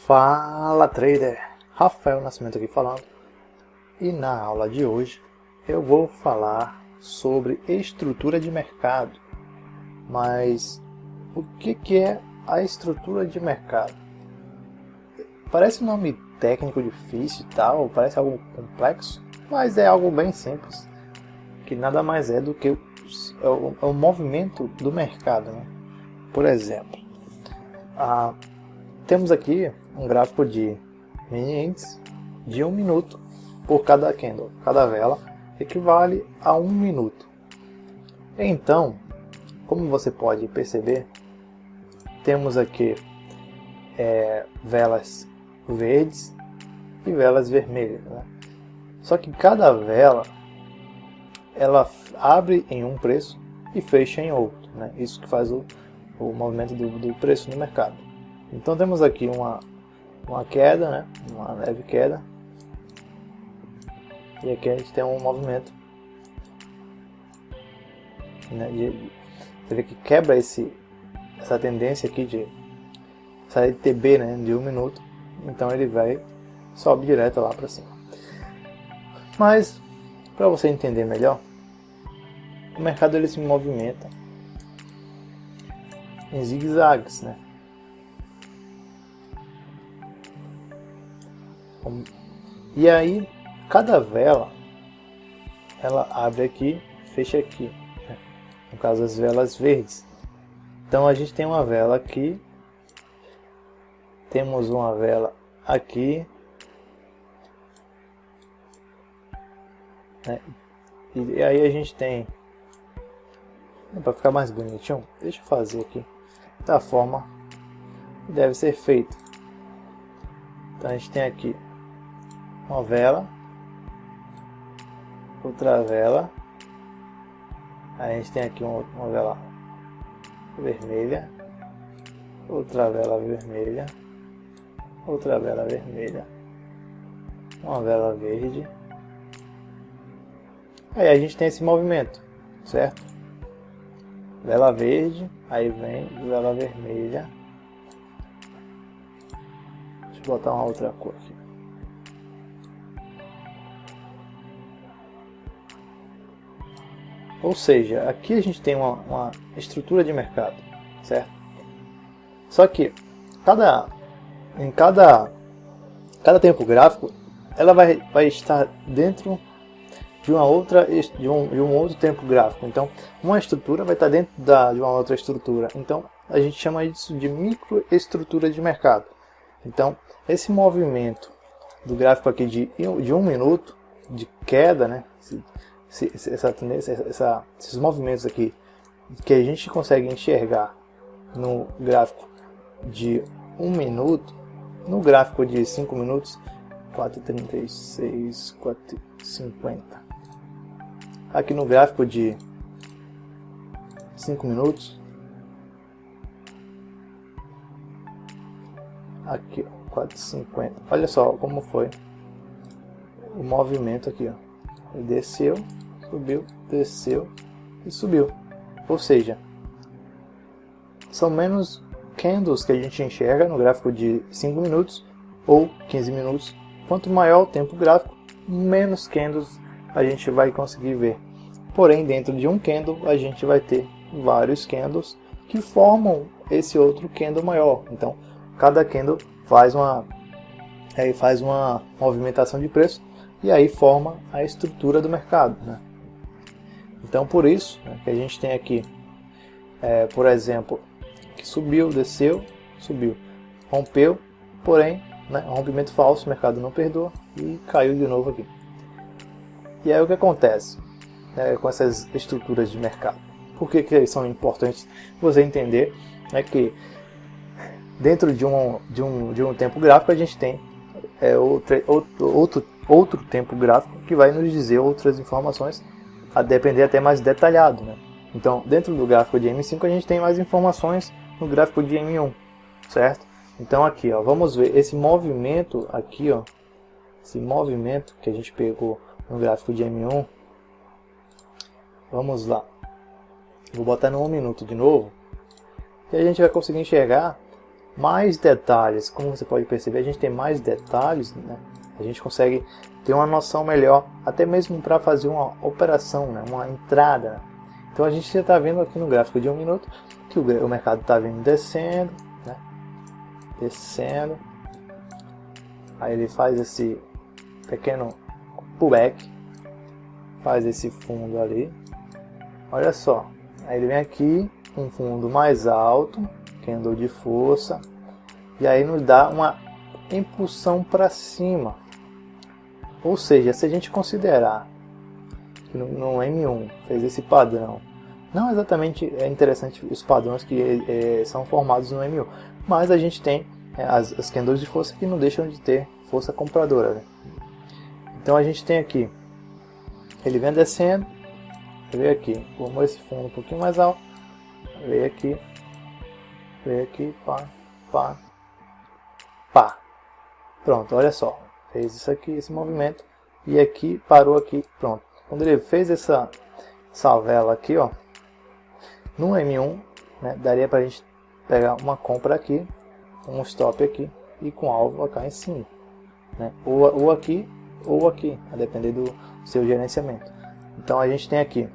Fala trader, Rafael Nascimento aqui falando, e na aula de hoje eu vou falar sobre estrutura de mercado. Mas o que é a estrutura de mercado? Parece um nome técnico difícil e tal, parece algo complexo, mas é algo bem simples, que nada mais é do que o movimento do mercado, né? Por exemplo, temos aqui um gráfico de mini índice de 1 minuto por cada candle. Cada vela equivale a 1 minuto. Então, como você pode perceber, temos aqui velas verdes e velas vermelhas, né? Só que cada vela ela abre em um preço e fecha em outro, né? Isso que faz o movimento do preço no mercado. Então temos aqui uma queda, né? Uma leve queda, e aqui a gente tem um movimento, né? Você vê que quebra essa tendência aqui de essa ETB, né? De 1 minuto, então ele sobe direto lá para cima. Mas para você entender melhor, o mercado ele se movimenta em zigue-zagues, né? E aí cada vela ela abre aqui, fecha aqui, né? No caso as velas verdes. Então a gente tem uma vela aqui, temos uma vela aqui, né? E aí a gente tem, para ficar mais bonitinho, deixa eu fazer aqui da forma que deve ser feito. Então a gente tem aqui uma vela, outra vela, aí a gente tem aqui uma vela vermelha, outra vela vermelha, outra vela vermelha, uma vela verde. Aí a gente tem esse movimento, certo? Vela verde, aí vem vela vermelha. Deixa eu botar uma outra cor aqui. Ou seja, aqui a gente tem uma estrutura de mercado, certo? Só que em cada tempo gráfico, ela vai estar dentro de um outro tempo gráfico. Então, uma estrutura vai estar dentro de uma outra estrutura. Então, a gente chama isso de microestrutura de mercado. Então, esse movimento do gráfico aqui de 1 minuto de queda, né? Esses movimentos aqui que a gente consegue enxergar no gráfico de 1 minuto, no gráfico de 5 minutos, 4,36, 4,50. Aqui no gráfico de 5 minutos, aqui 4,50. Olha só como foi o movimento aqui, ó. Ele desceu, subiu, desceu e subiu. Ou seja, são menos candles que a gente enxerga no gráfico de 5 minutos ou 15 minutos. Quanto maior o tempo gráfico, menos candles a gente vai conseguir ver. Porém, dentro de um candle a gente vai ter vários candles que formam esse outro candle maior. Então, cada candle faz uma movimentação de preço e aí forma a estrutura do mercado, né? Então, por isso, né, que a gente tem aqui, por exemplo, que subiu, desceu, subiu, rompeu, porém, né, rompimento falso, o mercado não perdoa e caiu de novo aqui. E aí o que acontece, né, com essas estruturas de mercado? Por que são importantes você entender, né, que dentro de um tempo gráfico a gente tem outro tempo gráfico que vai nos dizer outras informações, a depender até mais detalhado, né? Então, dentro do gráfico de M5 a gente tem mais informações no gráfico de M1, certo? Então aqui, ó, vamos ver esse movimento aqui, ó, esse movimento que a gente pegou no gráfico de M1. Vamos lá. Vou botar no 1 minuto de novo e a gente vai conseguir enxergar mais detalhes. Como você pode perceber, a gente tem mais detalhes, né? A gente consegue ter uma noção melhor, até mesmo para fazer uma operação, né? Uma entrada. Então a gente já está vendo aqui no gráfico de 1 minuto que o mercado está vindo descendo, né? Descendo. Aí ele faz esse pequeno pullback, faz esse fundo ali. Olha só, aí ele vem aqui, um fundo mais alto, candle de força, e aí nos dá uma impulsão para cima. Ou seja, se a gente considerar que no M1 fez esse padrão, não exatamente é interessante os padrões que são formados no M1, mas a gente tem as candles de força que não deixam de ter força compradora, né? Então a gente tem aqui, ele vem descendo, veio aqui, formou esse fundo um pouquinho mais alto, veio aqui, pá, pá, pá. Pronto, olha só, fez isso aqui, esse movimento, e aqui, parou aqui, pronto. Quando ele fez essa vela aqui, ó, no M1, né, daria pra gente pegar uma compra aqui, um stop aqui, e com alvo cá em cima, né? Ou aqui, a depender do seu gerenciamento. Então a gente tem aqui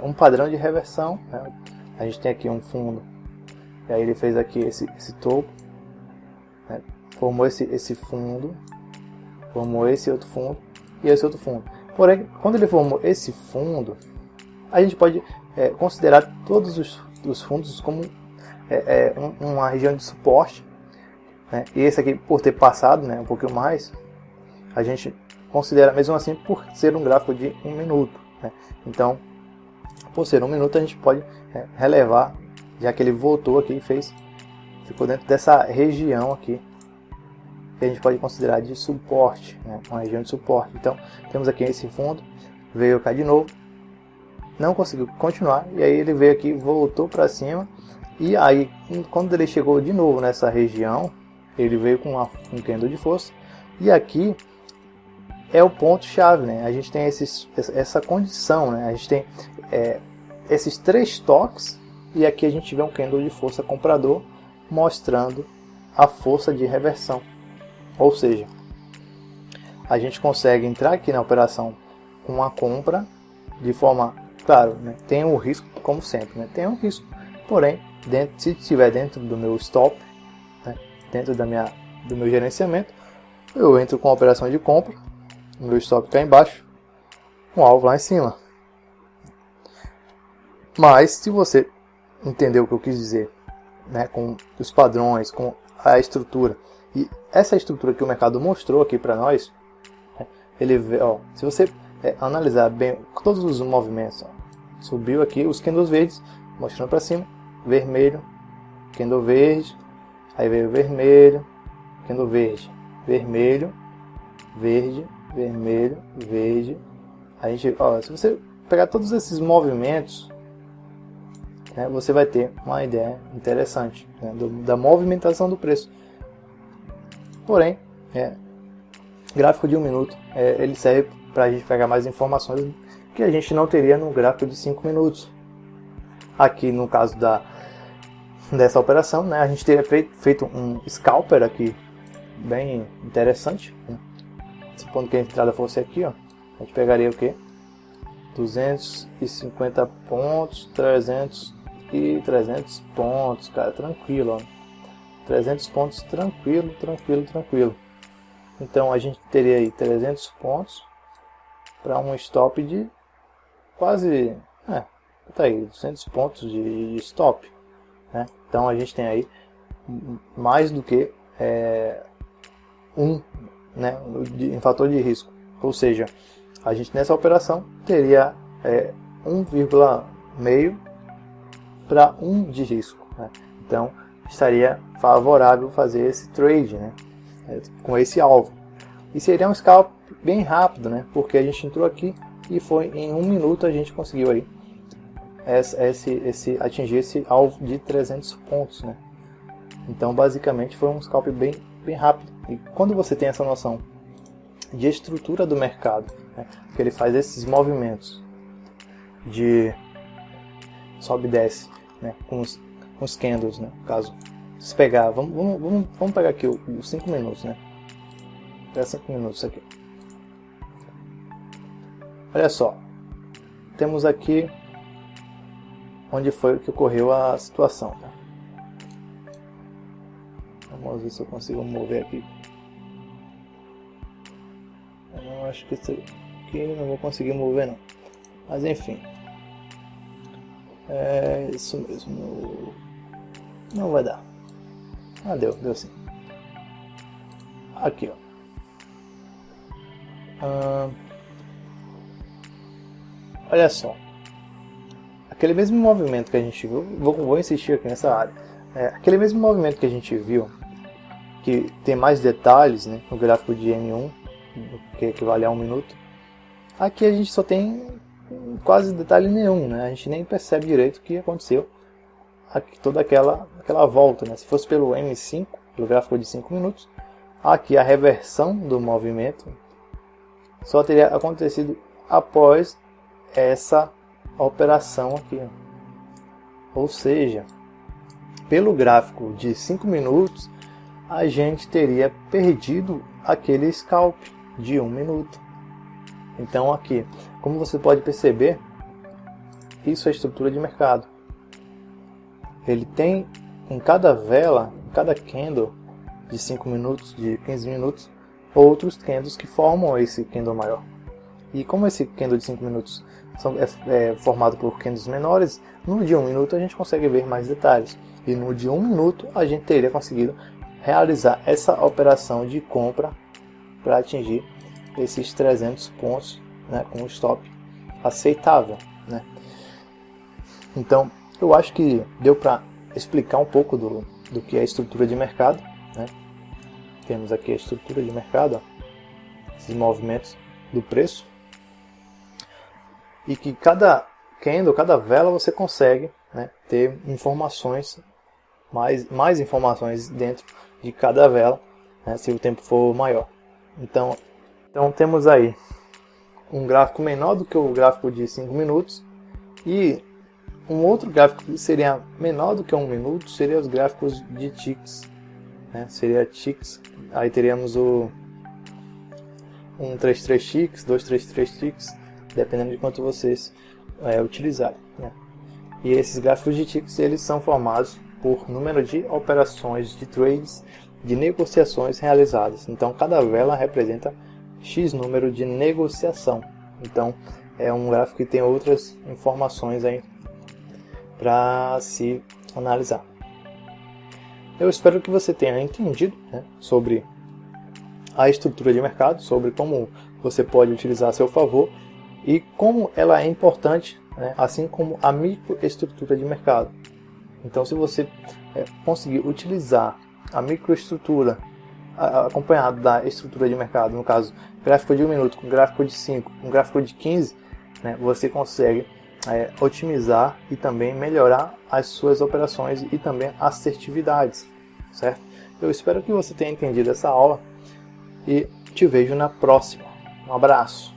um padrão de reversão, né? A gente tem aqui um fundo, e aí ele fez aqui esse topo, né? Formou esse fundo, formou esse outro fundo e esse outro fundo. Porém, quando ele formou esse fundo, a gente pode considerar todos os fundos como uma região de suporte, né? E esse aqui, por ter passado, né, um pouquinho mais, a gente considera mesmo assim por ser um gráfico de 1 minuto, né? Então, por ser 1 minuto, a gente pode relevar, já que ele voltou aqui e ficou dentro dessa região aqui, que a gente pode considerar de suporte, né? Uma região de suporte. Então, temos aqui esse fundo, veio cá de novo, não conseguiu continuar, e aí ele veio aqui, voltou para cima, e aí, quando ele chegou de novo nessa região, ele veio com um candle de força, e aqui é o ponto chave, né? A gente tem essa condição, né? A gente tem esses 3 toques, e aqui a gente vê um candle de força comprador mostrando a força de reversão. Ou seja, a gente consegue entrar aqui na operação com uma compra de forma, claro, né? Tem um risco, como sempre, né? Tem um risco, porém, se estiver dentro do meu stop, né? Dentro do meu gerenciamento, eu entro com a operação de compra, o meu stop está embaixo, com o alvo lá em cima. Mas se você entendeu o que eu quis dizer, né, com os padrões, com a estrutura, e essa estrutura que o mercado mostrou aqui para nós, ele vê, ó, se você analisar bem todos os movimentos, ó, subiu aqui os candles verdes, mostrando para cima, vermelho, candle verde, aí veio vermelho, candle verde, vermelho, verde, vermelho, verde. A gente, ó, se você pegar todos esses movimentos, né, você vai ter uma ideia interessante, né, da movimentação do preço. Porém, gráfico de 1 minuto, ele serve para a gente pegar mais informações que a gente não teria no gráfico de 5 minutos. Aqui no caso dessa operação, né, a gente teria feito um scalper aqui bem interessante, né? Supondo que a entrada fosse aqui, ó, a gente pegaria o que? 250 pontos, 300 e 300 pontos, cara, tranquilo, ó. 300 pontos, tranquilo. Então a gente teria aí 300 pontos para um stop de quase, tá aí, 200 pontos de stop, né? Então a gente tem aí mais do que né, em fator de risco. Ou seja, a gente nessa operação teria 1,5 para 1 de risco, né? Então estaria favorável fazer esse trade, né, com esse alvo. E seria um scalp bem rápido, né, porque a gente entrou aqui e foi em 1 minuto a gente conseguiu aí atingir esse alvo de 300 pontos, né? Então basicamente foi um scalp bem rápido. E quando você tem essa noção de estrutura do mercado, né, que ele faz esses movimentos de sobe e desce, né, com os candles, né, no caso Se pegar, vamos pegar aqui os 5 minutos, né? Vou pegar 5 minutos aqui. Olha só, temos aqui onde foi que ocorreu a situação. Tá? Vamos ver se eu consigo mover aqui. Eu acho que isso aqui não vou conseguir mover não. Mas enfim. É isso mesmo. Não vai dar. Ah, deu sim. Aqui, ó. Olha só. Aquele mesmo movimento que a gente viu, vou insistir aqui nessa área. Aquele mesmo movimento que a gente viu, que tem mais detalhes, né, no gráfico de M1, que equivale a 1 minuto. Aqui a gente só tem quase detalhe nenhum, né? A gente nem percebe direito o que aconteceu. Aqui toda aquela volta, né? Se fosse pelo M5, pelo gráfico de 5 minutos, aqui a reversão do movimento só teria acontecido após essa operação aqui. Ou seja, pelo gráfico de 5 minutos, a gente teria perdido aquele scalp de 1 minuto. Então aqui, como você pode perceber, isso é estrutura de mercado. Ele tem em cada vela, em cada candle de 5 minutos, de 15 minutos, outros candles que formam esse candle maior. E como esse candle de 5 minutos é formado por candles menores, no de 1 minuto a gente consegue ver mais detalhes. E no de 1 minuto a gente teria conseguido realizar essa operação de compra para atingir esses 300 pontos, né, com um stop aceitável, né? Então, eu acho que deu para explicar um pouco do que é a estrutura de mercado, né? Temos aqui a estrutura de mercado, ó, esses movimentos do preço, e que cada candle, cada vela você consegue, né, ter informações, mais informações dentro de cada vela, né, se o tempo for maior. Então temos aí um gráfico menor do que o gráfico de 5 minutos, e um outro gráfico que seria menor do que 1 minuto seria os gráficos de ticks, né? Seria ticks, aí teríamos o 133 ticks, 233 ticks, dependendo de quanto vocês utilizarem, né? E esses gráficos de ticks, eles são formados por número de operações de trades, de negociações realizadas. Então cada vela representa X número de negociação. Então é um gráfico que tem outras informações aí para se analisar. Eu espero que você tenha entendido, né, sobre a estrutura de mercado, sobre como você pode utilizar a seu favor e como ela é importante, né, assim como a microestrutura de mercado. Então, se você conseguir utilizar a microestrutura acompanhado da estrutura de mercado, no caso, gráfico de 1 minuto com gráfico de 5, com gráfico de 15, né, você consegue otimizar e também melhorar as suas operações e também assertividades, certo? Eu espero que você tenha entendido essa aula e te vejo na próxima. Um abraço!